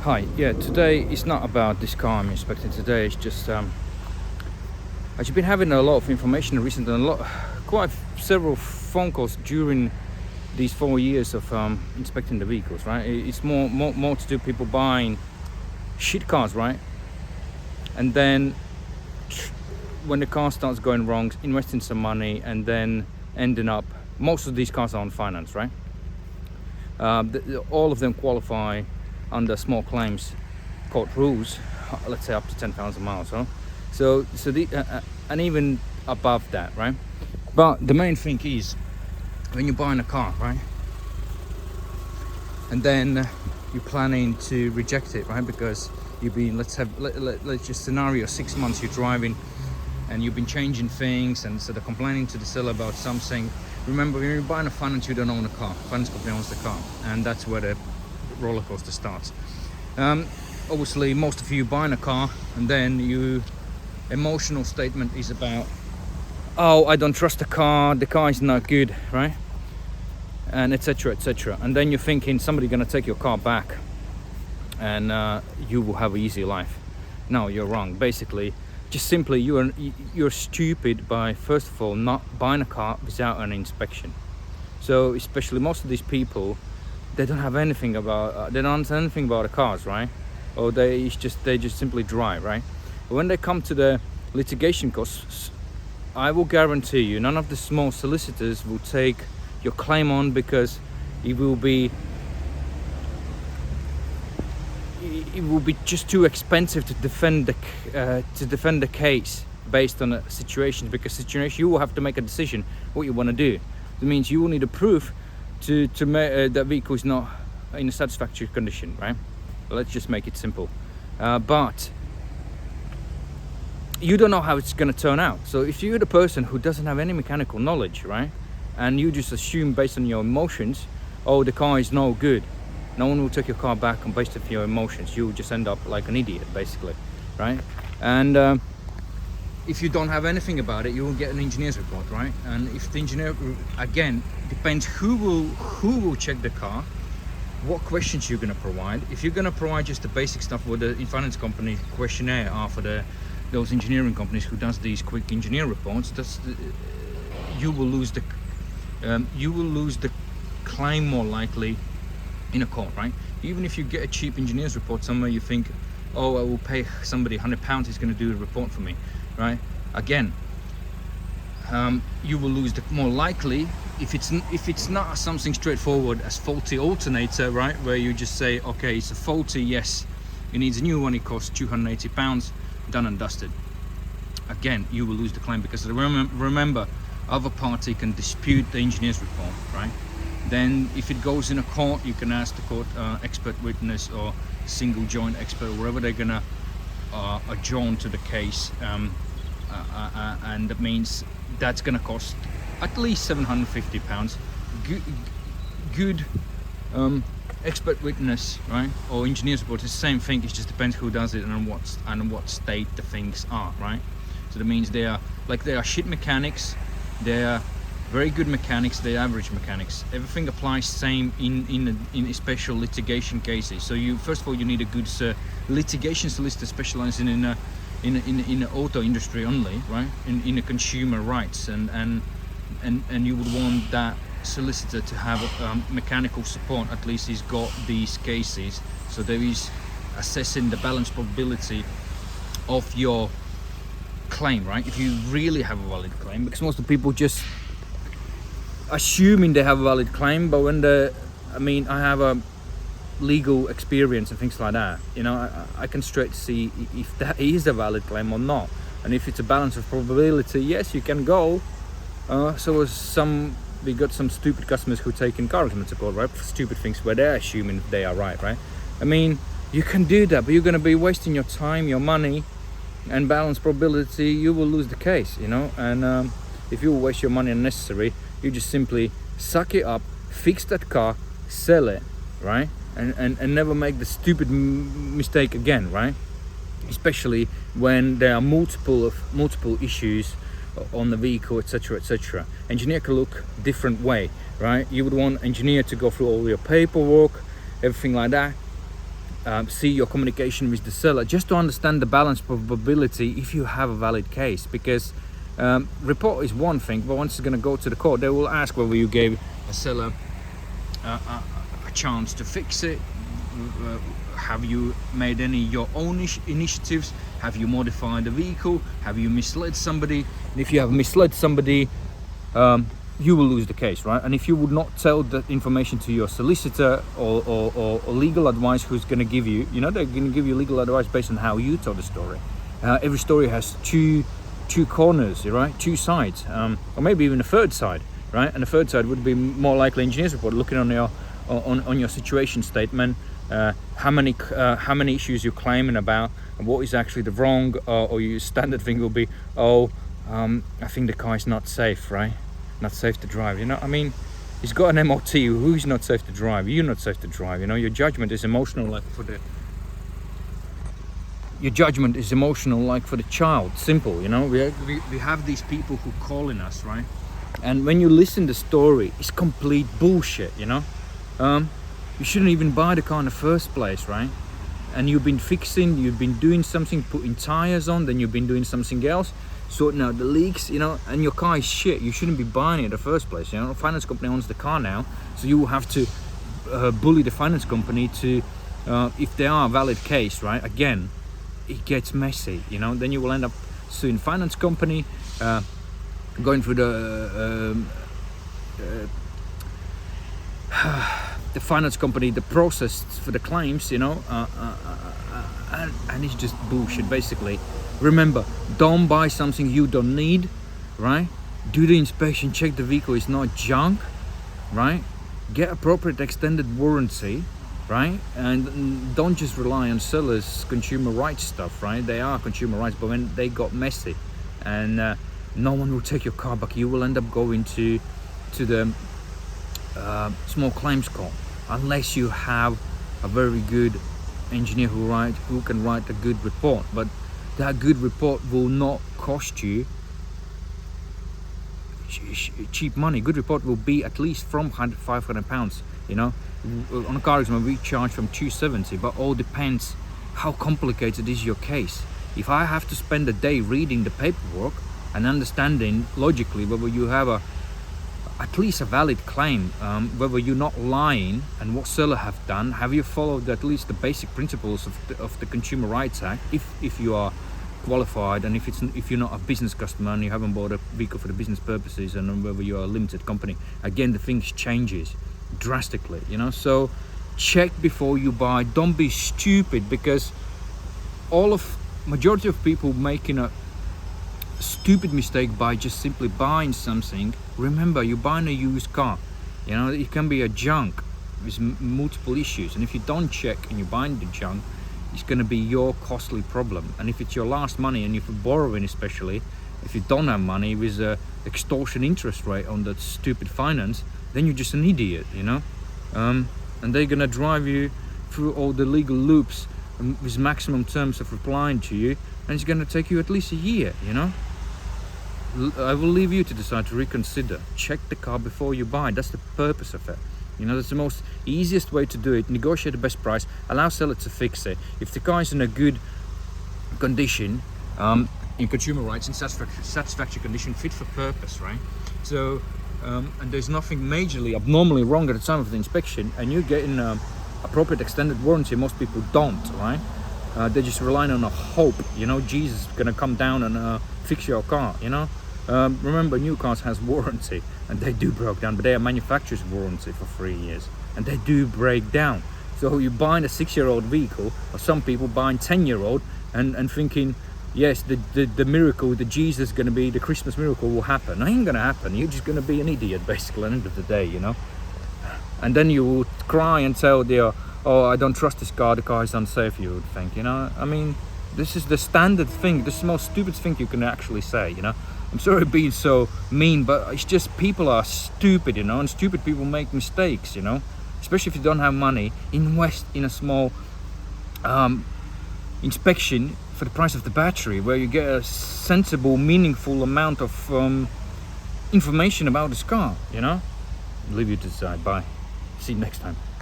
Hi, yeah, today it's not about this car I'm inspecting. Today it's just I've been having a lot of information recently, and several phone calls during these 4 years of inspecting the vehicles, right? It's more to do people buying shit cars, right? And then when the car starts going wrong, investing some money and then ending up, most of these cars are on finance, right? All of them qualify under small claims court rules, let's say up to 10,000 miles, huh? And even above that, right? But the main thing is when you're buying a car, right? And then you're planning to reject it, right? Because you've been, let's just scenario 6 months you're driving and you've been changing things, and so they're complaining to the seller about something. Remember, when you're buying a finance, you don't own a car. Finance company owns the car, and that's where the roller coaster starts. Obviously, most of you buying a car, and then your emotional statement is about, oh, I don't trust the car is not good, right? And etc. And then you're thinking somebody's gonna take your car back, and you will have an easy life. No, you're wrong. Basically, just simply you're stupid by, first of all, not buying a car without an inspection. So especially most of these people, they don't have anything about they don't understand anything about the cars, right? Or they just simply drive, right? But when they come to the litigation costs, I will guarantee you none of the small solicitors will take your claim on, because it will be just too expensive to defend the case based on a situation, because you will have to make a decision what you want to do. It means you will need a proof to make that vehicle is not in a satisfactory condition, right? Let's just make it simple. But you don't know how it's going to turn out. So if you're the person who doesn't have any mechanical knowledge, right, and you just assume based on your emotions, oh, the car is no good, no one will take your car back on based on your emotions. You will just end up like an idiot, basically, right? And if you don't have anything about it, you will get an engineer's report, right? And if the engineer, again, depends who will check the car, what questions you're going to provide. If you're going to provide just the basic stuff with the finance company questionnaire are for those engineering companies who does these quick engineer reports, you will lose the claim more likely in a court, right? Even if you get a cheap engineer's report somewhere, you think, oh, I will pay somebody £100, he's going to do a report for me, right? Again, you will lose the more likely if it's not something straightforward as faulty alternator, right? Where you just say, okay, it's a faulty, yes, it needs a new one, it costs £280, done and dusted. Again, you will lose the claim, because remember, other party can dispute the engineer's report, right? Then if it goes in a court, you can ask the court expert witness or single joint expert, or whatever they're gonna adjourn to the case, and that means that's gonna cost at least £750. Good expert witness, right, or engineer's report is the same thing. It just depends who does it and what state the things are, right? So that means they are shit mechanics, they are very good mechanics, they are average mechanics. Everything applies same in special litigation cases. So you, first of all, you need a good litigation solicitor specializing in the auto industry only, right? In the consumer rights, and you would want that solicitor to have mechanical support. At least he's got these cases, so there is assessing the balance probability of your claim, right? If you really have a valid claim, because most of the people just assuming they have a valid claim, but when I have a legal experience and things like that, you know, I can straight see if that is a valid claim or not, and if it's a balance of probability, yes, you can go. We got some stupid customers who take in CarExamer to court, right, for stupid things where they're assuming they are right? I mean, you can do that, but you're going to be wasting your time, your money, and balance probability. You will lose the case, you know. And if you waste your money unnecessary, you just simply suck it up, fix that car, sell it, right, and never make the stupid mistake again, right? Especially when there are multiple issues on the vehicle, etc. Engineer can look different way, right? You would want engineer to go through all your paperwork, everything like that, see your communication with the seller, just to understand the balance probability if you have a valid case. Because report is one thing, but once it's going to go to the court, they will ask whether you gave a seller a chance to fix it. Have you made any your own initiatives? Have you modified the vehicle? Have you misled somebody? And if you have misled somebody, you will lose the case, right? And if you would not tell the information to your solicitor or legal advice, who's going to give you, they're going to give you legal advice based on how you tell the story. Every story has two corners, right? Two sides, or maybe even a third side, right? And the third side would be more likely engineer's report, looking on your situation statement, how many issues you're claiming about, and what is actually the wrong, or your standard thing will be, I think the car is not safe, right? Not safe to drive. He's got an MOT. Who's not safe to drive? You're not safe to drive. Your judgment is emotional, like for the child. Simple. We have these people who calling us, right? And when you listen to the story, it's complete bullshit. You shouldn't even buy the car in the first place, right? And you've been fixing, you've been doing something, putting tires on, then you've been doing something else, sorting out the leaks, and your car is shit. You shouldn't be buying it in the first place. The finance company owns the car now, so you will have to bully the finance company to, if they are a valid case, right? Again, it gets messy. Then you will end up suing finance company, going through the finance company, the process for the claims, and it's just bullshit, basically. Remember, don't buy something you don't need, right? Do the inspection, check the vehicle is not junk, right? Get appropriate extended warranty, right? And don't just rely on sellers' consumer rights stuff, right? They are consumer rights, but when they got messy, and no one will take your car back, you will end up going to the small claims court, unless you have a very good engineer who can write a good report. But that good report will not cost you cheap money. Good report will be at least from £500. On a CarExamer we charge from £270, but all depends how complicated is your case. If I have to spend a day reading the paperwork and understanding logically whether you have at least a valid claim, whether you're not lying, and what seller have done, have you followed at least the basic principles of the Consumer Rights Act, if you are qualified, and if you're not a business customer and you haven't bought a vehicle for the business purposes, and whether you're a limited company, again the things changes drastically. So check before you buy. Don't be stupid, because majority of people making a stupid mistake by just simply buying something. Remember, you're buying a used car. It can be a junk with multiple issues, and if you don't check and you're buying the junk, it's going to be your costly problem. And if it's your last money, and if you're borrowing, especially if you don't have money with a extortion interest rate on that stupid finance, then you're just an idiot. And they're going to drive you through all the legal loops with maximum terms of replying to you, and it's going to take you at least a year. I will leave you to decide to reconsider. Check the car before you buy. That's the purpose of it. That's the most easiest way to do it. Negotiate the best price, allow seller to fix it. If the car is in a good condition, in consumer rights, in satisfactory condition, fit for purpose, right? So, and there's nothing majorly abnormally wrong at the time of the inspection, and you're getting appropriate extended warranty. Most people don't, right? They're just relying on a hope, Jesus is gonna come down and fix your car. Remember, new cars has warranty, and they do break down, but they are manufacturer's warranty for 3 years, and they do break down. So you're buying a 6-year-old vehicle, or some people buying 10-year-old, and thinking, yes, the miracle, the Jesus gonna be, the Christmas miracle will happen. It ain't gonna happen. You're just gonna be an idiot, basically, at the end of the day, And then you will cry and tell I don't trust this car, the car is unsafe, you would think, This is the standard thing. This is the most stupid thing you can actually say, I'm sorry being so mean, but it's just people are stupid, and stupid people make mistakes, Especially if you don't have money, invest in a small inspection for the price of the battery, where you get a sensible, meaningful amount of information about this car, Leave you to decide. Bye. See you next time.